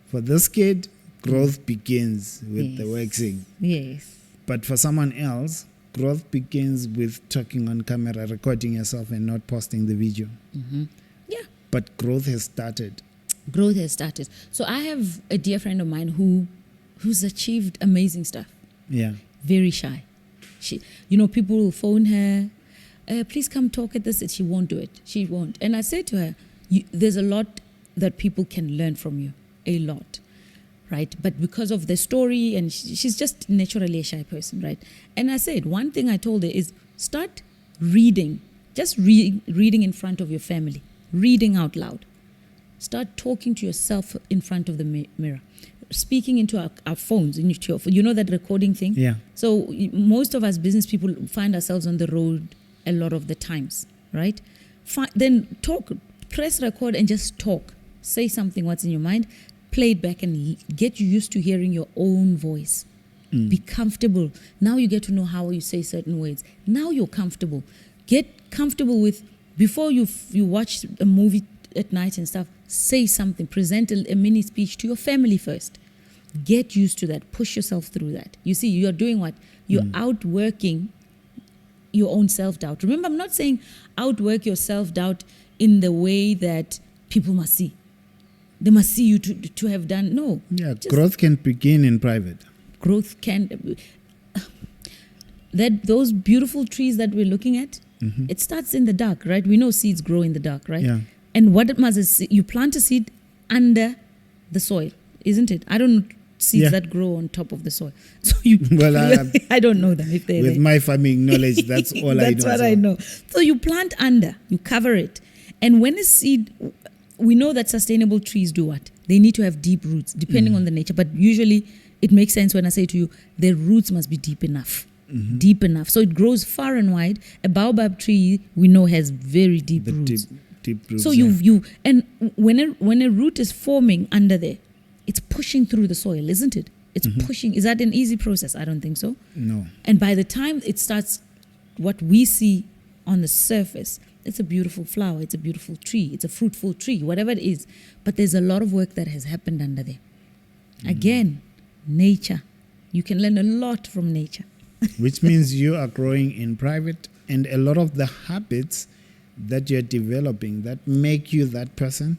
For this kid, growth begins with the waxing. Yes. But for someone else, growth begins with talking on camera, recording yourself and not posting the video. Yeah. But growth has started. Growth has started. So I have a dear friend of mine who's achieved amazing stuff. Yeah. Very shy. She, people will phone her, please come talk at this, and she won't do it. She won't. And I say to her, there's a lot that people can learn from you. A lot. Right? But because of the story, and she's just naturally a shy person, right? And I said, one thing I told her is start reading. Just reading in front of your family. Reading out loud. Start talking to yourself in front of the mirror. Speaking into our phones. You know that recording thing? Yeah. So most of us business people find ourselves on the road a lot of the times, right? Then talk. Press record and just talk. Say something, what's in your mind. Play it back and get you used to hearing your own voice. Be comfortable. Now you get to know how you say certain words. Now you're comfortable. Get comfortable with, before you watch a movie at night and stuff, say something. Present a mini speech to your family first. Get used to that. Push yourself through that. You see, you're doing what? You're outworking your own self-doubt. Remember, I'm not saying outwork your self-doubt in the way that people must see. They must see you to have done. No. Yeah, growth can begin in private. Growth can. Those beautiful trees that we're looking at, it starts in the dark, right? We know seeds grow in the dark, right? Yeah. And what it must is, you plant a seed under the soil, isn't it? I don't know seeds that grow on top of the soil. So I don't know them if they're with there. my farming knowledge, that's all I know. That's what I know. So you plant under, you cover it. And when a seed, we know that sustainable trees do what? They need to have deep roots, depending on the nature. But usually it makes sense when I say to you, their roots must be deep enough. Deep enough. So it grows far and wide. A baobab tree, we know, has very deep roots. Deep roots. So and when a root is forming under there, it's pushing through the soil, isn't it? It's pushing. Is that an easy process? I don't think so. No. And by the time it starts, what we see on the surface, it's a beautiful flower, it's a beautiful tree, it's a fruitful tree, whatever it is. But there's a lot of work that has happened under there. Again, nature. You can learn a lot from nature. Which means you are growing in private, and a lot of the habits that you're developing that make you that person,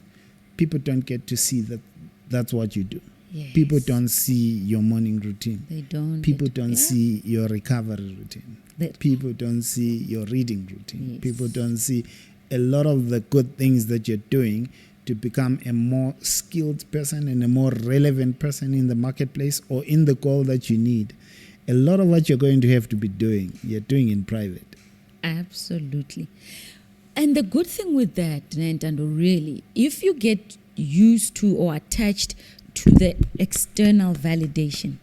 people don't get to see that that's what you do. Yes. People don't see your morning routine. They don't. People don't see your recovery routine. People don't see your reading routine. Yes. People don't see a lot of the good things that you're doing to become a more skilled person and a more relevant person in the marketplace or in the goal that you need. A lot of what you're going to have to be doing, you're doing in private. Absolutely. And the good thing with that, Nentando, really, if you get used to or attached to the external validation,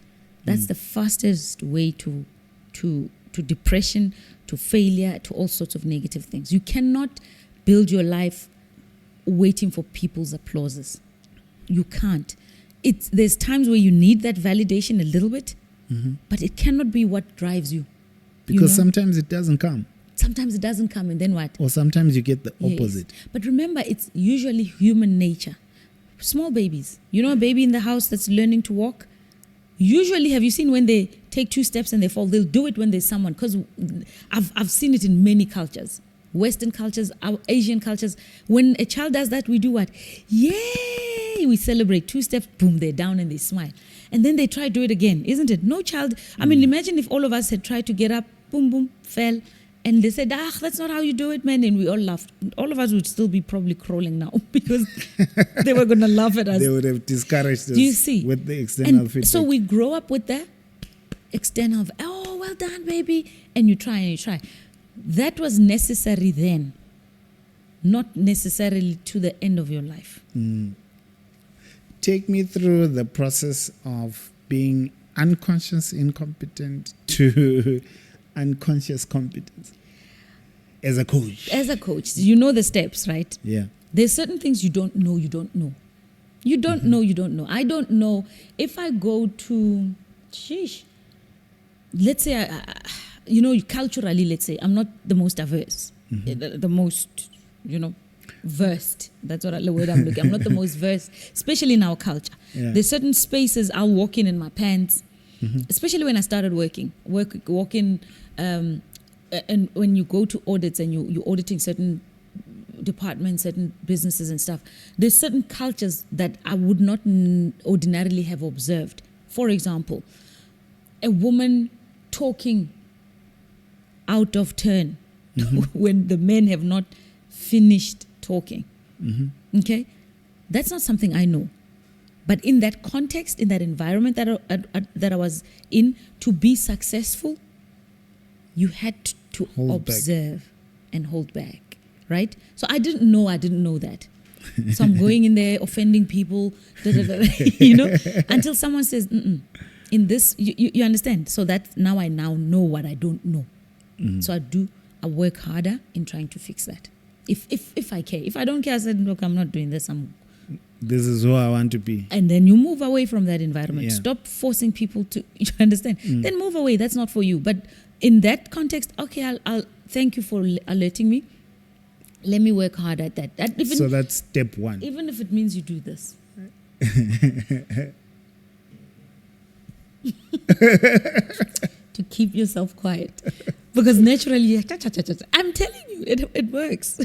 that's the fastest way to depression, to failure, to all sorts of negative things. You cannot build your life waiting for people's applauses. You can't. There's times where you need that validation a little bit, but it cannot be what drives you. Because sometimes it doesn't come. Sometimes it doesn't come, and then what? Or sometimes you get the opposite. Yes. But remember, it's usually human nature. Small babies. You know a baby in the house that's learning to walk? Usually, have you seen when they take 2 steps and they fall? They'll do it when there's someone. Because I've seen it in many cultures. Western cultures, our Asian cultures. When a child does that, we do what? Yay! We celebrate. 2 steps, boom, they're down and they smile. And then they try to do it again, isn't it? No child. I mean, imagine if all of us had tried to get up, boom, boom, fell. And they said, that's not how you do it, man. And we all laughed. All of us would still be probably crawling now because they were going to laugh at us. They would have discouraged us. Do you see? With the external and feedback. So we grow up with the external, oh, well done, baby. And you try and you try. That was necessary then, not necessarily to the end of your life. Take me through the process of being unconscious incompetent to unconscious competence as a coach. As a coach, you know the steps, right? Yeah. There's certain things you don't know. You don't know. You don't know. You don't know. I don't know if I go to, let's say, culturally, let's say, I'm not the most averse, the most, versed. That's what the word I'm looking. I'm not the most versed, especially in our culture. Yeah. There's certain spaces I'll walk in my pants, especially when I started walking, and when you go to audits and you're auditing certain departments, certain businesses and stuff, there's certain cultures that I would not ordinarily have observed. For example, a woman talking out of turn when the men have not finished talking. Okay? That's not something I know. But in that context, in that environment that I was in, to be successful, you had to observe and hold back, right? So I didn't know that. So I'm going in there offending people, until someone says, in this, you understand? So that now I know what I don't know. So I work harder in trying to fix that. If I care. If I don't care, I said, look, I'm not doing this. This is who I want to be. And then you move away from that environment. Yeah. Stop forcing people to, you understand? Then move away. That's not for you. But in that context, okay, I'll thank you for alerting me. Let me work hard at that. So that's step 1. Even if it means you do this. To keep yourself quiet. Because naturally, I'm telling you, it works.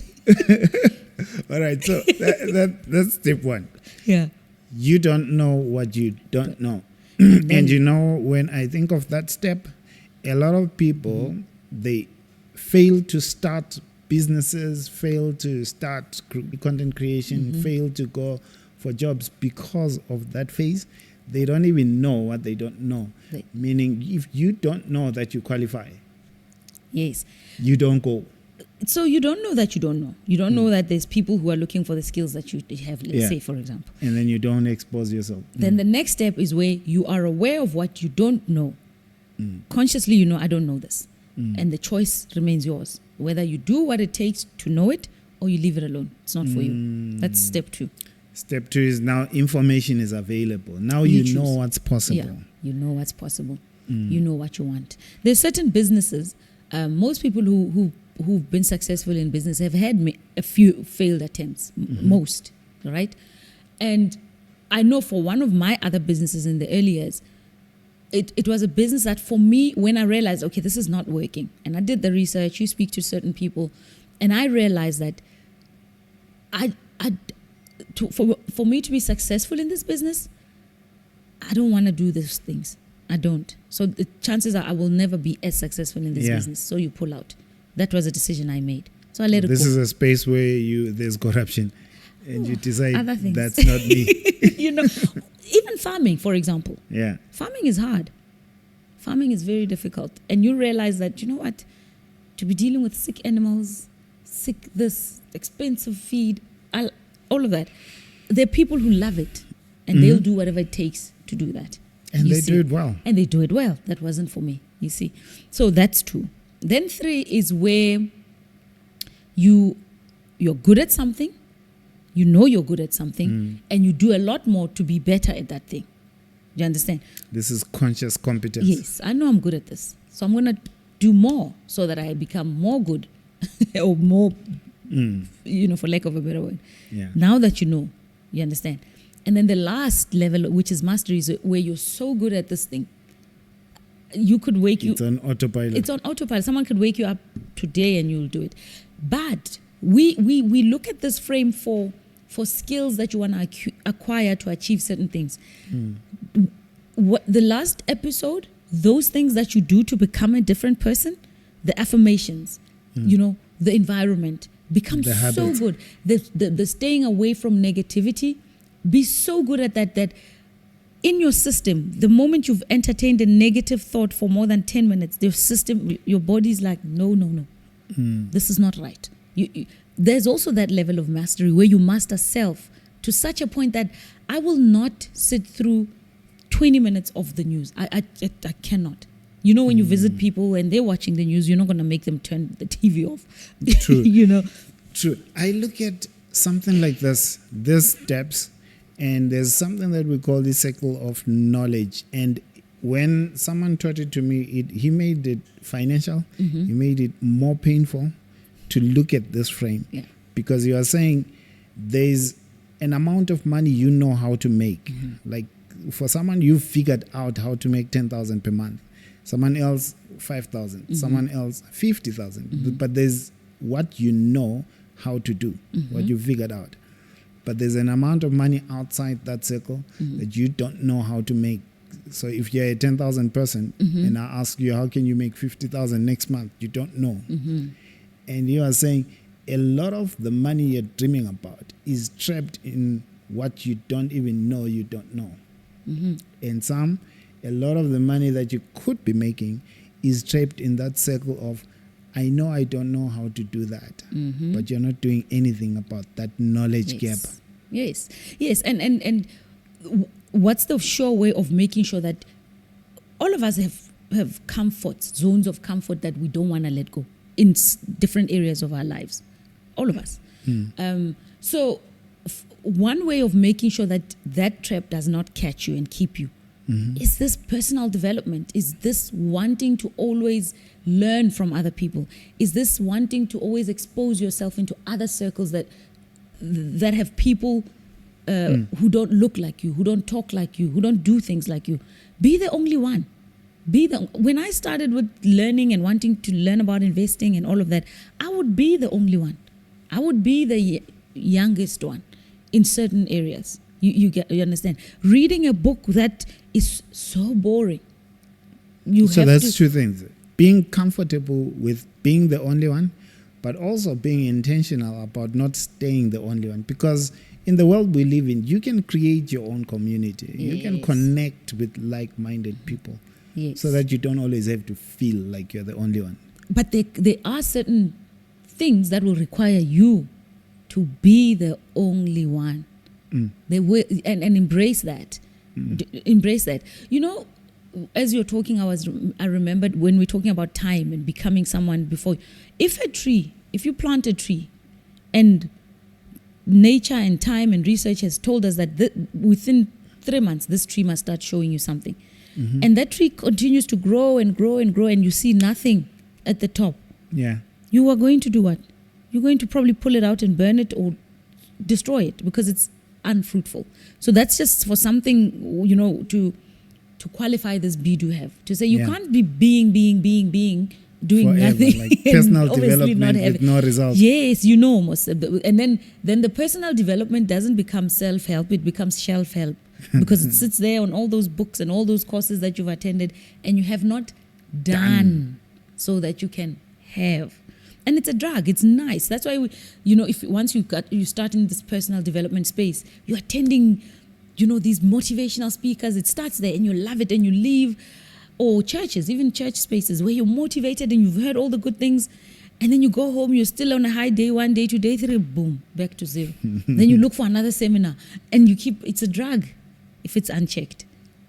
All right, so that's step 1. Yeah. You don't know what you don't know. And when I think of that step, a lot of people, they fail to start businesses, fail to start content creation, fail to go for jobs because of that phase. They don't even know what they don't know. Right. Meaning, if you don't know that you qualify, yes, you don't go. So you don't know that you don't know. You don't know that there's people who are looking for the skills that you have, let's say, for example. And then you don't expose yourself. Then the next step is where you are aware of what you don't know. Consciously, I don't know this. And the choice remains yours. Whether you do what it takes to know it or you leave it alone. It's not for you. That's step 2. Step 2 is now information is available. Now you know what's possible. Yeah, you know what's possible. You know what you want. There's certain businesses, most people who've been successful in business have had a few failed attempts, most, right? And I know for one of my other businesses in the early years, it was a business that for me, when I realized, okay, this is not working, and I did the research, you speak to certain people, and I realized that for me to be successful in this business, I don't want to do these things. I don't. So the chances are I will never be as successful in this business. So you pull out. That was a decision I made. So I let it go. This is a space where there's corruption, and you decide other things. That's not me. Even farming, for example. Yeah. Farming is hard. Farming is very difficult. And you realize that, to be dealing with sick animals, sick this, expensive feed, all of that. There are people who love it, and they'll do whatever it takes to do that. And they do it well. And they do it well. That wasn't for me, you see. So that's 2. Then 3 is where you're good at something, you know you're good at something, and you do a lot more to be better at that thing. Do you understand? This is conscious competence. Yes, I know I'm good at this. So I'm going to do more so that I become more good or more, for lack of a better word. Yeah. Now that you know, you understand. And then the last level, which is mastery, is where you're so good at this thing. You could It's on autopilot. It's on autopilot. Someone could wake you up today and you'll do it. But we look at this frame for skills that you want to acquire to achieve certain things. What the last episode, those things that you do to become a different person, the affirmations, the environment, become The so habits. good. The staying away from negativity, be so good at that in your system, the moment you've entertained a negative thought for more than 10 minutes, your body's like, no, this is not right. There's also that level of mastery where you master self to such a point that I will not sit through 20 minutes of the news. I cannot. When you visit people and they're watching the news, you're not going to make them turn the TV off. True. True. I look at something like these steps, and there's something that we call the cycle of knowledge. And when someone taught it to me, he made it financial. He made it more painful to look at this frame. Yeah. Because you are saying there's an amount of money you know how to make. Like for someone, you've figured out how to make 10,000 per month. Someone else, 5,000. Someone else, 50,000. But there's what you know how to do, what you figured out. But there's an amount of money outside that circle that you don't know how to make. So if you're a 10,000 person and I ask you, how can you make 50,000 next month? You don't know. And you are saying a lot of the money you're dreaming about is trapped in what you don't even know you don't know. And a lot of the money that you could be making is trapped in that circle of, I know I don't know how to do that, but you're not doing anything about that knowledge gap. Yes. And what's the sure way of making sure that all of us have zones of comfort that we don't want to let go in different areas of our lives? All of us. So one way of making sure that trap does not catch you and keep you is this personal development, is this wanting to always learn from other people, is this wanting to always expose yourself into other circles that have people who don't look like you, who don't talk like you, who don't do things like you. Be the only one. When I started with learning and wanting to learn about investing and all of that, I would be the only one. I would be the youngest one in certain areas. You understand? Reading a book that is so boring. That's 2 things. Being comfortable with being the only one, but also being intentional about not staying the only one. Because in the world we live in, you can create your own community. You can connect with like-minded people. So that you don't always have to feel like you're the only one. But there are certain things that will require you to be the only one. They will, and embrace that. Embrace that. As you're talking, I remembered when we're talking about time and becoming someone before. If you plant a tree, and nature and time and research has told us that within 3 months, this tree must start showing you something. And that tree continues to grow and grow and grow, and you see nothing at the top. Yeah. You are going to do what? You're going to probably pull it out and burn it or destroy it because it's unfruitful. So that's just for something, to qualify this bead you have. To say you can't be being, doing forever, nothing. like personal obviously not development with no results. Yes, most. And then the personal development doesn't become self-help, it becomes shelf-help. Because it sits there on all those books and all those courses that you've attended and you have not done so that you can have. And it's a drug. It's nice. That's why once you start in this personal development space, you're attending, these motivational speakers. It starts there and you love it and you leave. Or churches, even church spaces where you're motivated and you've heard all the good things, And then you go home, you're still on a high, day 1, day 2, day 3, boom, back to 0. Then you look for another seminar, and it's a drug if it's unchecked.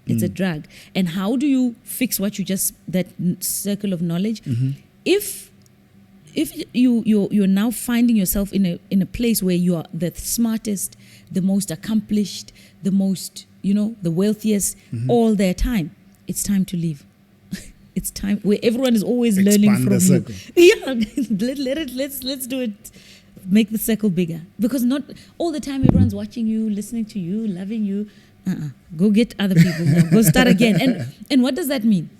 It's a drug. And how do you fix that circle of knowledge? If you're now finding yourself in a place where you are the smartest, the most accomplished, the most, the wealthiest, all their time, it's time to leave. It's time where everyone is always learning from you. Circle. Yeah, let's do it. Make the circle bigger, because not all the time everyone's watching you, listening to you, loving you. Go get other people now. Go start again. And what does that mean?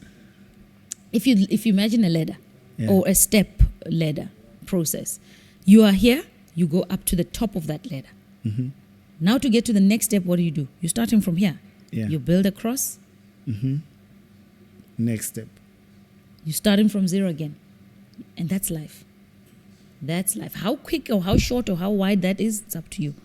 If you imagine a ladder or a step ladder process, you are here. You go up to the top of that ladder. Now to get to the next step, what do? You're starting from here. Yeah. You build across. Next step. You're starting from 0 again. And that's life. That's life. How quick or how short or how wide that is, it's up to you.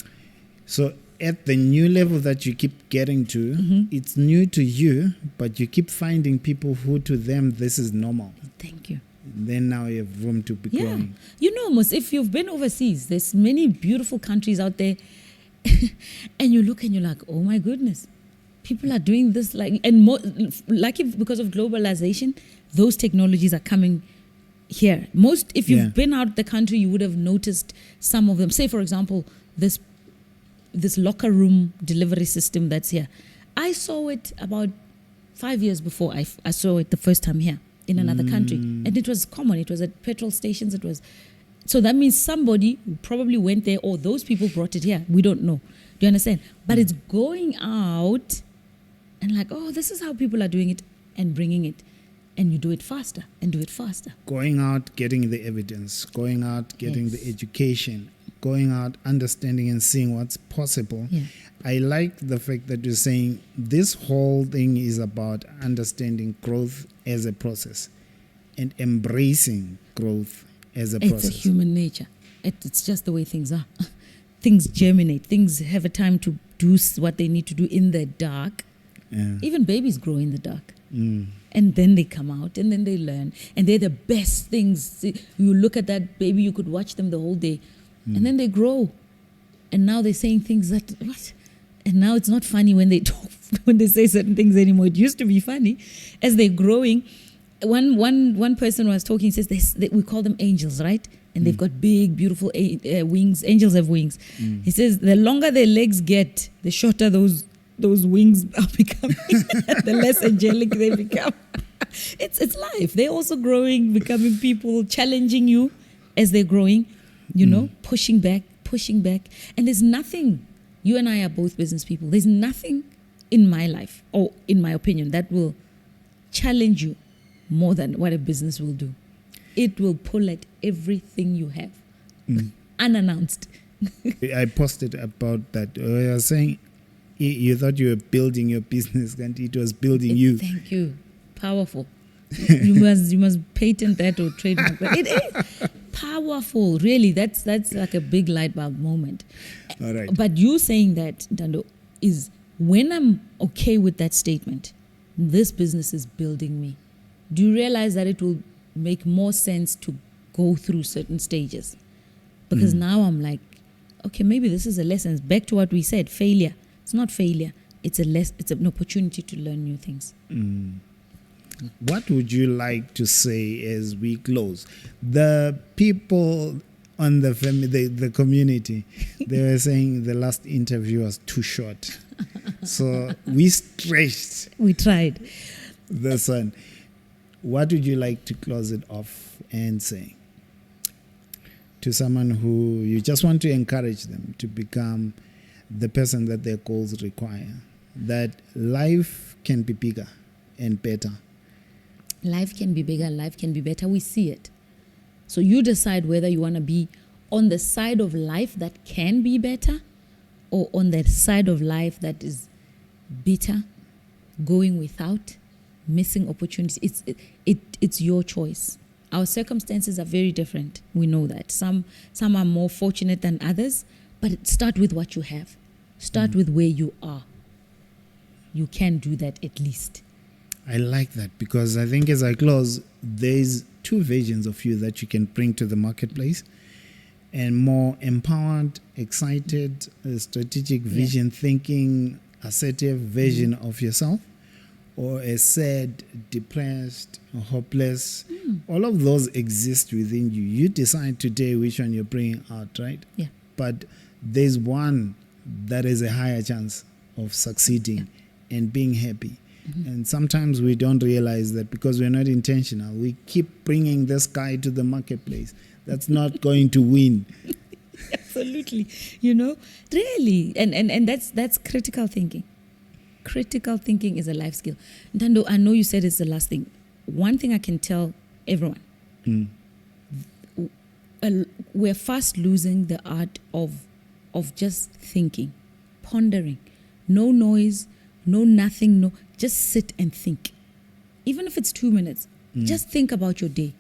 So at the new level that you keep getting to, it's new to you, but you keep finding people who to them this is normal. Thank you. Then now you have room to be growing. Most if you've been overseas, there's many beautiful countries out there, and you look and you're like, oh my goodness, people are doing this because of globalization, those technologies are coming here. If you've been out the country, you would have noticed some of them. Say, for example, this locker room delivery system that's here. I saw it about 5 years before I saw it the first time here in another country. And it was common. It was at petrol stations. So that means somebody probably went there, or those people brought it here. We don't know. Do you understand? But it's going out and like, oh, this is how people are doing it, and bringing it. And you do it faster and do it faster. Going out, getting the evidence, going out, getting the education, going out, understanding and seeing what's possible. Yeah. I like the fact that you're saying this whole thing is about understanding growth as a process and embracing growth as a process. It's a human nature. It's just the way things are. Things germinate. Things have a time to do what they need to do in the dark. Yeah. Even babies grow in the dark. And then they come out, and then they learn. And they're the best things. You look at that baby, you could watch them the whole day. And then they grow. And now they're saying things what? And now it's not funny when they talk, when they say certain things anymore. It used to be funny. As they're growing, one person was talking, says we call them angels, right? And they've got big, beautiful wings. Angels have wings. He says the longer their legs get, the shorter those wings are becoming. The less angelic they become. It's life. They're also growing, becoming people, challenging you as they're growing, pushing back. And there's nothing, you and I are both business people, there's nothing in my life, or in my opinion, that will challenge you more than what a business will do. It will pull at everything you have, unannounced. I posted about that. I was saying, you thought you were building your business, and it was building you. Thank you. Powerful. You must patent that or trademark that. It is powerful, really. That's like a big light bulb moment. All right. But you saying that, Dando, is when I'm okay with that statement, this business is building me. Do you realize that it will make more sense to go through certain stages? Because now I'm like, okay, maybe this is a lesson. Back to what we said, failure. It's not failure. It's an opportunity to learn new things. What would you like to say as we close? The people on the family, the community, they were saying the last interview was too short. So we stretched. We tried. This one. What would you like to close it off and say to someone who you just want to encourage them to become the person that their goals require? That life can be bigger and better. Life can be bigger, life can be better. We see it. So you decide whether you want to be on the side of life that can be better, or on the side of life that is bitter, going without, missing opportunities. It's your choice. Our circumstances are very different. We know that. Some are more fortunate than others, but start with what you have. Start with where you are. You can do that at least. I like that, because I think as I close, there's two versions of you that you can bring to the marketplace, and more empowered, excited, strategic vision thinking, assertive version of yourself, or a sad, depressed, hopeless. All of those exist within you. You decide today which one you're bringing out, right? Yeah. But there's one that is a higher chance of succeeding and being happy. And sometimes we don't realize that because we're not intentional. We keep bringing this guy to the marketplace that's not going to win. Absolutely. Really. And that's critical thinking. Critical thinking is a life skill. Ntando, I know you said it's the last thing. One thing I can tell everyone, we're fast losing the art of just thinking, pondering. No noise, no nothing, no. Just sit and think. Even if it's 2 minutes, just think about your day.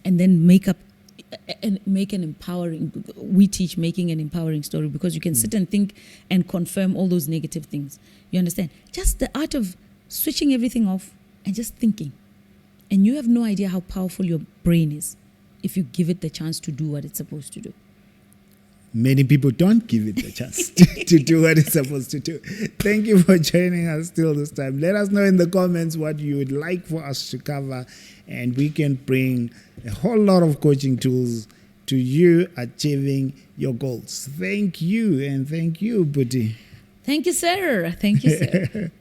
And then make an empowering, we teach making an empowering story, because you can sit and think and confirm all those negative things. You understand? Just the art of switching everything off and just thinking. And you have no idea how powerful your brain is if you give it the chance to do what it's supposed to do. Many people don't give it the chance to do what it's supposed to do. Thank you for joining us till this time. Let us know in the comments what you would like for us to cover, and we can bring a whole lot of coaching tools to you achieving your goals. Thank you, and thank you, Buti. Thank you, sir. Thank you, sir.